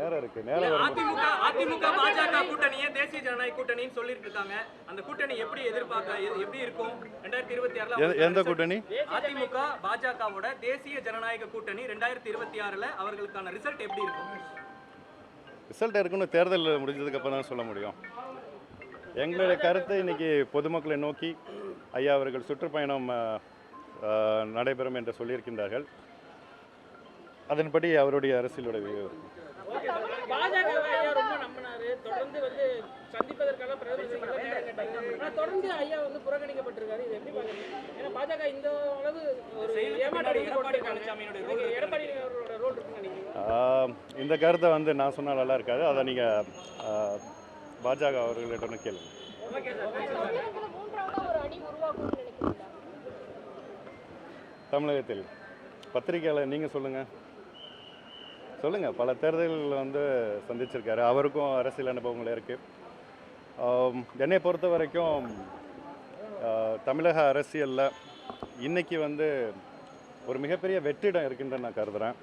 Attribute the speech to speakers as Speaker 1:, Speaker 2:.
Speaker 1: நேரம் இருக்கு.
Speaker 2: அதிமுக பாஜக கூட்டணியை தேசிய ஜனநாயக கூட்டணின்னு சொல்லிட்டு இருக்காங்க. அந்த கூட்டணி எப்படி எப்படி இருக்கும் 2026ல?
Speaker 1: எந்த கூட்டணி?
Speaker 2: அதிமுக பாஜகவோட தேசிய ஜனநாயக கூட்டணி 2026ல அவர்களுக்கான ரிசல்ட் எப்படி இருக்கும்?
Speaker 1: ரிசல்ட் இருக்குன்னு தேர்தல் முடிஞ்சதுக்கு அப்புறம் தான் சொல்ல முடியும். எங்களுடைய கருத்து இன்னைக்கு பொதுமக்களை நோக்கி ஐயா அவர்கள் சுற்றுப்பயணம் நடைபெறும் என்று சொல்லியிருக்கின்றார்கள். அதன்படி அவருடைய அரசியலுடைய விளைவு இருக்கும்.
Speaker 3: பாஜகவை ஐயா ரொம்ப நம்பினாரு. தொடர்ந்து சந்திப்பதற்காக தொடர்ந்து ஐயா புறக்கணிக்கப்பட்டிருக்காரு. இது எப்படி பாக்குறீங்க? ஏன்னா பாஜக இந்த அளவு ஒரு எடப்பாடி அவரோட ரோல் இருக்குன்னு நினைக்கிறீங்க?
Speaker 1: இந்த கருத்தை நான் சொன்னால் நல்லா இருக்காது. அதை நீங்கள் பாஜக அவர்களிடம் கேளுங்க. தமிழகத்தில் பத்திரிகையாளர் நீங்கள் சொல்லுங்கள். பல தேர்தல்கள் சந்திச்சிருக்காரு. அவருக்கும் அரசியல் அனுபவங்கள் இருக்குது. என்னை பொறுத்த வரைக்கும் தமிழக அரசியலில் இன்றைக்கி ஒரு மிகப்பெரிய வெற்றிடம் இருக்குன்னு நான் கருதுகிறேன்.